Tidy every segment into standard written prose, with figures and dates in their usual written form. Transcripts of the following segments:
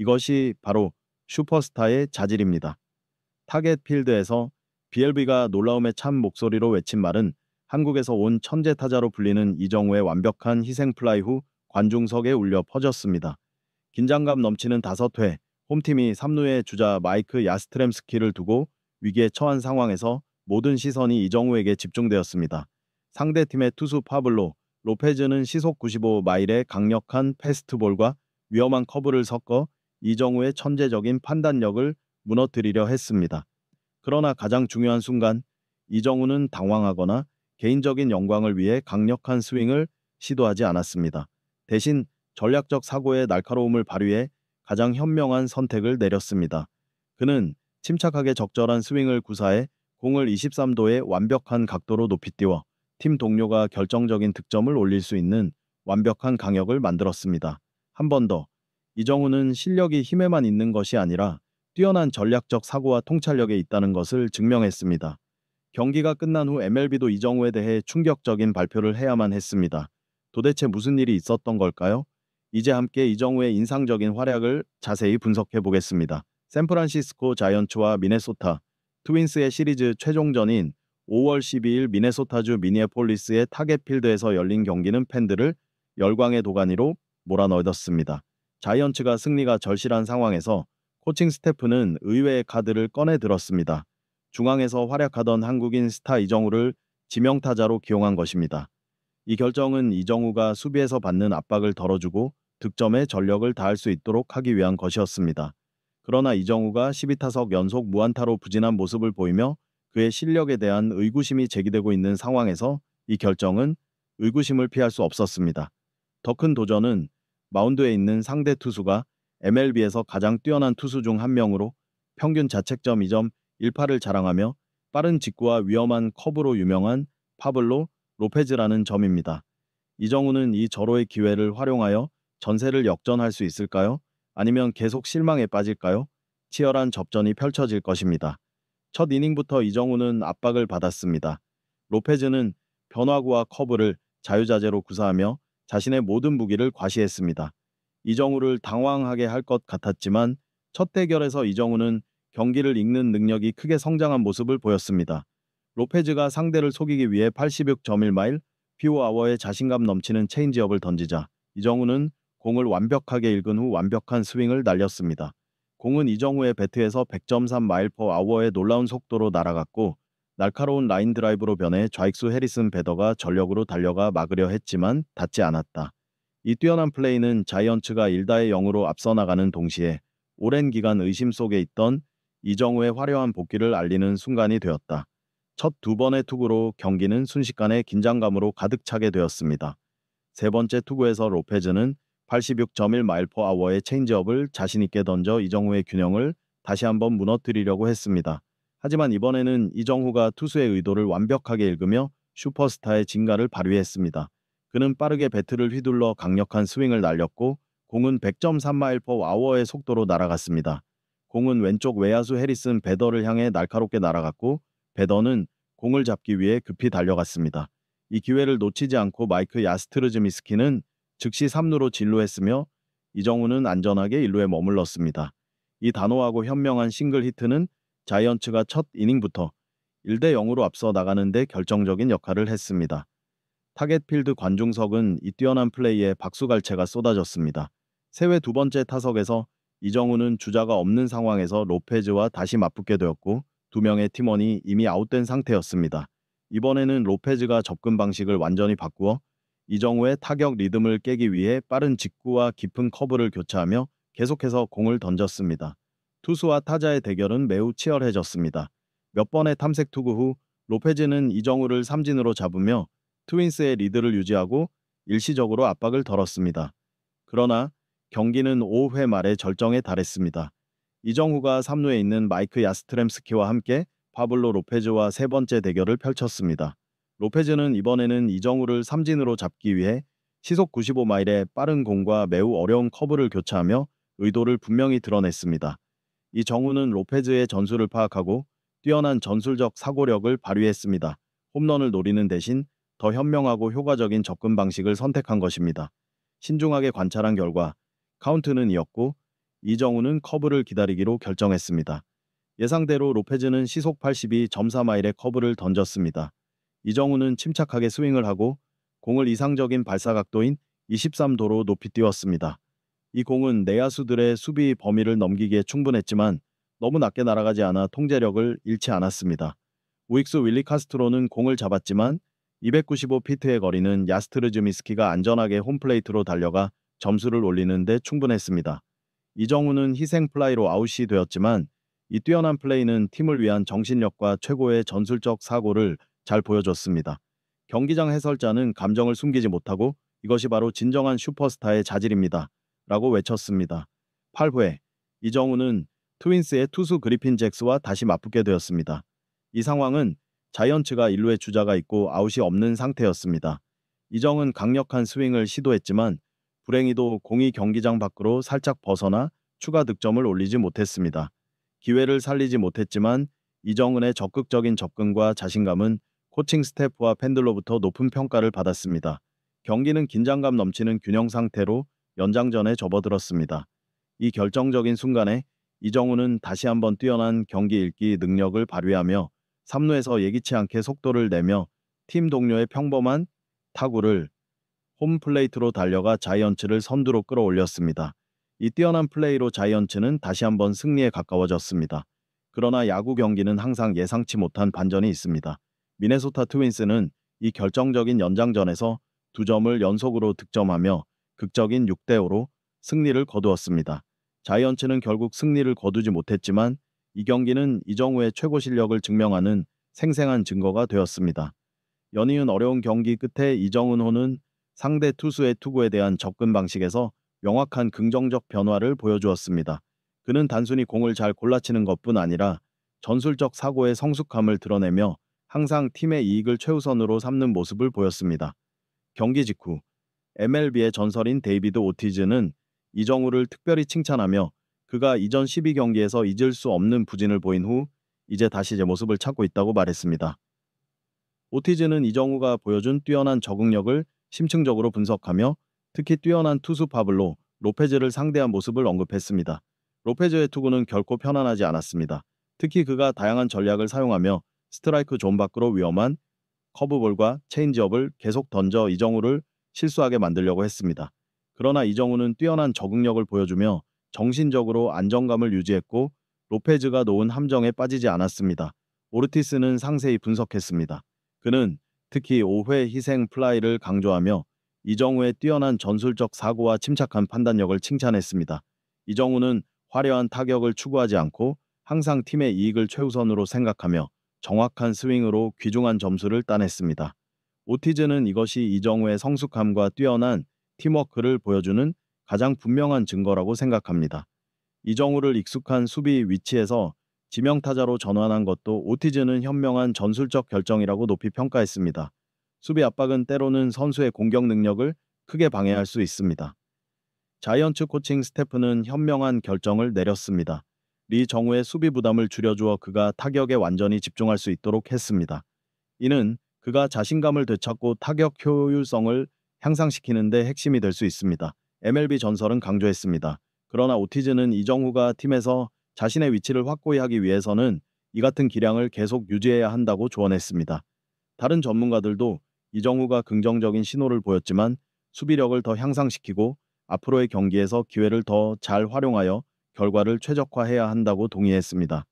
이것이 바로 슈퍼스타의 자질입니다. 타겟 필드에서 BLB가 놀라움에 찬 목소리로 외친 말은 한국에서 온 천재 타자로 불리는 이정우의 완벽한 희생 플라이 후 관중석에 울려 퍼졌습니다. 긴장감 넘치는 5회, 홈팀이 3루의 주자 마이크 야스트렘스키를 두고 위기에 처한 상황에서 모든 시선이 이정우에게 집중되었습니다. 상대팀의 투수 파블로 로페즈는 시속 95마일의 강력한 패스트볼과 위험한 커브를 섞어 이정우의 천재적인 판단력을 무너뜨리려 했습니다. 그러나 가장 중요한 순간, 이정우는 당황하거나 개인적인 영광을 위해 강력한 스윙을 시도하지 않았습니다. 대신 전략적 사고의 날카로움을 발휘해 가장 현명한 선택을 내렸습니다. 그는 침착하게 적절한 스윙을 구사해 공을 23도의 완벽한 각도로 높이 띄워 팀 동료가 결정적인 득점을 올릴 수 있는 완벽한 강역을 만들었습니다. 한 번 더, 이정우는 실력이 힘에만 있는 것이 아니라 뛰어난 전략적 사고와 통찰력에 있다는 것을 증명했습니다. 경기가 끝난 후 MLB도 이정우에 대해 충격적인 발표를 해야만 했습니다. 도대체 무슨 일이 있었던 걸까요? 이제 함께 이정우의 인상적인 활약을 자세히 분석해 보겠습니다. 샌프란시스코 자이언츠와 미네소타 트윈스의 시리즈 최종전인 5월 12일 미네소타주 미니애폴리스의 타겟필드에서 열린 경기는 팬들을 열광의 도가니로 몰아넣었습니다. 자이언츠가 승리가 절실한 상황에서 코칭 스태프는 의외의 카드를 꺼내 들었습니다. 중앙에서 활약하던 한국인 스타 이정우를 지명타자로 기용한 것입니다. 이 결정은 이정우가 수비에서 받는 압박을 덜어주고 득점에 전력을 다할 수 있도록 하기 위한 것이었습니다. 그러나 이정우가 12타석 연속 무안타로 부진한 모습을 보이며 그의 실력에 대한 의구심이 제기되고 있는 상황에서 이 결정은 의구심을 피할 수 없었습니다. 더 큰 도전은 마운드에 있는 상대 투수가 MLB에서 가장 뛰어난 투수 중 한 명으로 평균 자책점 2.18을 자랑하며 빠른 직구와 위험한 커브로 유명한 파블로 로페즈라는 점입니다. 이정우는 이 절호의 기회를 활용하여 전세를 역전할 수 있을까요? 아니면 계속 실망에 빠질까요? 치열한 접전이 펼쳐질 것입니다. 첫 이닝부터 이정우는 압박을 받았습니다. 로페즈는 변화구와 커브를 자유자재로 구사하며 자신의 모든 무기를 과시했습니다. 이정우를 당황하게 할 것 같았지만 첫 대결에서 이정우는 경기를 읽는 능력이 크게 성장한 모습을 보였습니다. 로페즈가 상대를 속이기 위해 86.1마일 피오아워의 자신감 넘치는 체인지업을 던지자 이정우는 공을 완벽하게 읽은 후 완벽한 스윙을 날렸습니다. 공은 이정우의 배트에서 100.3마일/아워의 놀라운 속도로 날아갔고 날카로운 라인 드라이브로 변해 좌익수 해리슨 베더가 전력으로 달려가 막으려 했지만 닿지 않았다. 이 뛰어난 플레이는 자이언츠가 1-0으로 앞서 나가는 동시에 오랜 기간 의심 속에 있던 이정우의 화려한 복귀를 알리는 순간이 되었다. 첫 2번의 투구로 경기는 순식간에 긴장감으로 가득 차게 되었습니다. 세 번째 투구에서 로페즈는 86.1마일/아워의 체인지업을 자신있게 던져 이정우의 균형을 다시 한번 무너뜨리려고 했습니다. 하지만 이번에는 이정우가 투수의 의도를 완벽하게 읽으며 슈퍼스타의 진가를 발휘했습니다. 그는 빠르게 배트를 휘둘러 강력한 스윙을 날렸고 공은 100.3마일/아워의 속도로 날아갔습니다. 공은 왼쪽 외야수 해리슨 베더를 향해 날카롭게 날아갔고 베더는 공을 잡기 위해 급히 달려갔습니다. 이 기회를 놓치지 않고 마이크 야스트르즈미스키는 즉시 3루로 진루했으며 이정우는 안전하게 1루에 머물렀습니다. 이 단호하고 현명한 싱글 히트는 자이언츠가 첫 이닝부터 1-0으로 앞서 나가는 데 결정적인 역할을 했습니다. 타겟필드 관중석은 이 뛰어난 플레이에 박수갈채가 쏟아졌습니다. 세회 두 번째 타석에서 이정우는 주자가 없는 상황에서 로페즈와 다시 맞붙게 되었고 두 명의 팀원이 이미 아웃된 상태였습니다. 이번에는 로페즈가 접근 방식을 완전히 바꾸어 이정우의 타격 리듬을 깨기 위해 빠른 직구와 깊은 커브를 교차하며 계속해서 공을 던졌습니다. 투수와 타자의 대결은 매우 치열해졌습니다. 몇 번의 탐색 투구 후 로페즈는 이정우를 삼진으로 잡으며 트윈스의 리드를 유지하고 일시적으로 압박을 덜었습니다. 그러나 경기는 5회 말에 절정에 달했습니다. 이정우가 3루에 있는 마이크 야스트렘스키와 함께 파블로 로페즈와 세 번째 대결을 펼쳤습니다. 로페즈는 이번에는 이정우를 삼진으로 잡기 위해 시속 95마일의 빠른 공과 매우 어려운 커브를 교차하며 의도를 분명히 드러냈습니다. 이정우는 로페즈의 전술을 파악하고 뛰어난 전술적 사고력을 발휘했습니다. 홈런을 노리는 대신 더 현명하고 효과적인 접근 방식을 선택한 것입니다. 신중하게 관찰한 결과 카운트는 이었고 이정우는 커브를 기다리기로 결정했습니다. 예상대로 로페즈는 시속 82.4마일의 커브를 던졌습니다. 이정우는 침착하게 스윙을 하고 공을 이상적인 발사 각도인 23도로 높이 띄웠습니다. 이 공은 내야수들의 수비 범위를 넘기기에 충분했지만 너무 낮게 날아가지 않아 통제력을 잃지 않았습니다. 우익수 윌리 카스트로는 공을 잡았지만 295피트의 거리는 야스트르즈미스키가 안전하게 홈플레이트로 달려가 점수를 올리는 데 충분했습니다. 이정우는 희생 플라이로 아웃이 되었지만 이 뛰어난 플레이는 팀을 위한 정신력과 최고의 전술적 사고를 잘 보여줬습니다. 경기장 해설자는 감정을 숨기지 못하고 이것이 바로 진정한 슈퍼스타의 자질입니다. 라고 외쳤습니다. 8회 이정우는 트윈스의 투수 그리핀 잭스와 다시 맞붙게 되었습니다. 이 상황은 자이언츠가 1루에 주자가 있고 아웃이 없는 상태였습니다. 이정은 강력한 스윙을 시도했지만 불행히도 공이 경기장 밖으로 살짝 벗어나 추가 득점을 올리지 못했습니다. 기회를 살리지 못했지만 이정은의 적극적인 접근과 자신감은 코칭 스태프와 팬들로부터 높은 평가를 받았습니다. 경기는 긴장감 넘치는 균형 상태로 연장전에 접어들었습니다. 이 결정적인 순간에 이정우는 다시 한번 뛰어난 경기 읽기 능력을 발휘하며 3루에서 예기치 않게 속도를 내며 팀 동료의 평범한 타구를 홈플레이트로 달려가 자이언츠를 선두로 끌어올렸습니다. 이 뛰어난 플레이로 자이언츠는 다시 한번 승리에 가까워졌습니다. 그러나 야구 경기는 항상 예상치 못한 반전이 있습니다. 미네소타 트윈스는 이 결정적인 연장전에서 2점을 연속으로 득점하며 극적인 6대5로 승리를 거두었습니다. 자이언츠는 결국 승리를 거두지 못했지만 이 경기는 이정우의 최고 실력을 증명하는 생생한 증거가 되었습니다. 연이은 어려운 경기 끝에 이정은호는 상대 투수의 투구에 대한 접근 방식에서 명확한 긍정적 변화를 보여주었습니다. 그는 단순히 공을 잘 골라치는 것뿐 아니라 전술적 사고의 성숙함을 드러내며 항상 팀의 이익을 최우선으로 삼는 모습을 보였습니다. 경기 직후 MLB의 전설인 데이비드 오티즈는 이정우를 특별히 칭찬하며 그가 이전 12경기에서 잊을 수 없는 부진을 보인 후 이제 다시 제 모습을 찾고 있다고 말했습니다. 오티즈는 이정우가 보여준 뛰어난 적응력을 심층적으로 분석하며 특히 뛰어난 투수 파블로 로페즈를 상대한 모습을 언급했습니다. 로페즈의 투구는 결코 편안하지 않았습니다. 특히 그가 다양한 전략을 사용하며 스트라이크 존 밖으로 위험한 커브볼과 체인지업을 계속 던져 이정우를 실수하게 만들려고 했습니다. 그러나 이정우는 뛰어난 적응력을 보여주며 정신적으로 안정감을 유지했고 로페즈가 놓은 함정에 빠지지 않았습니다. 오르티스는 상세히 분석했습니다. 그는 특히 5회 희생 플라이를 강조하며 이정우의 뛰어난 전술적 사고와 침착한 판단력을 칭찬했습니다. 이정우는 화려한 타격을 추구하지 않고 항상 팀의 이익을 최우선으로 생각하며 정확한 스윙으로 귀중한 점수를 따냈습니다. 오티즈는 이것이 이정우의 성숙함과 뛰어난 팀워크를 보여주는 가장 분명한 증거라고 생각합니다. 이정우를 익숙한 수비 위치에서 지명타자로 전환한 것도 오티즈는 현명한 전술적 결정이라고 높이 평가했습니다. 수비 압박은 때로는 선수의 공격 능력을 크게 방해할 수 있습니다. 자이언츠 코칭 스태프는 현명한 결정을 내렸습니다. 리 정우의 수비 부담을 줄여주어 그가 타격에 완전히 집중할 수 있도록 했습니다. 이는 그가 자신감을 되찾고 타격 효율성을 향상시키는 데 핵심이 될 수 있습니다. MLB 전설은 강조했습니다. 그러나 오티즈는 이정우가 팀에서 자신의 위치를 확고히 하기 위해서는 이 같은 기량을 계속 유지해야 한다고 조언했습니다. 다른 전문가들도 이정우가 긍정적인 신호를 보였지만 수비력을 더 향상시키고 앞으로의 경기에서 기회를 더 잘 활용하여 결과를 최적화해야 한다고 동의했습니다.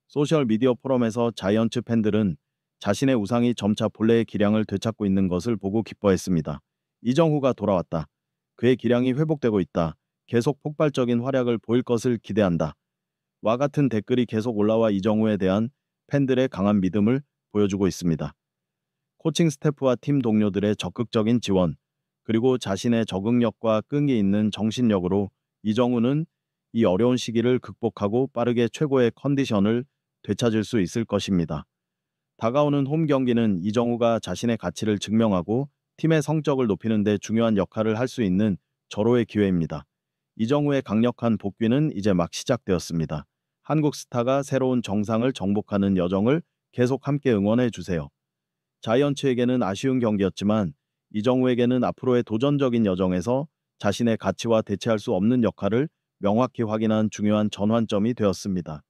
소셜미디어 포럼에서 자이언츠 팬들은 자신의 우상이 점차 본래의 기량을 되찾고 있는 것을 보고 기뻐했습니다. 이정후가 돌아왔다. 그의 기량이 회복되고 있다. 계속 폭발적인 활약을 보일 것을 기대한다. 와 같은 댓글이 계속 올라와 이정후에 대한 팬들의 강한 믿음을 보여주고 있습니다. 코칭 스태프와 팀 동료들의 적극적인 지원, 그리고 자신의 적응력과 끈기 있는 정신력으로 이정후는 이 어려운 시기를 극복하고 빠르게 최고의 컨디션을 되찾을 수 있을 것입니다. 다가오는 홈 경기는 이정후가 자신의 가치를 증명하고 팀의 성적을 높이는 데 중요한 역할을 할 수 있는 절호의 기회입니다. 이정후의 강력한 복귀는 이제 막 시작되었습니다. 한국 스타가 새로운 정상을 정복하는 여정을 계속 함께 응원해 주세요. 자이언츠에게는 아쉬운 경기였지만 이정후에게는 앞으로의 도전적인 여정에서 자신의 가치와 대체할 수 없는 역할을 명확히 확인한 중요한 전환점이 되었습니다.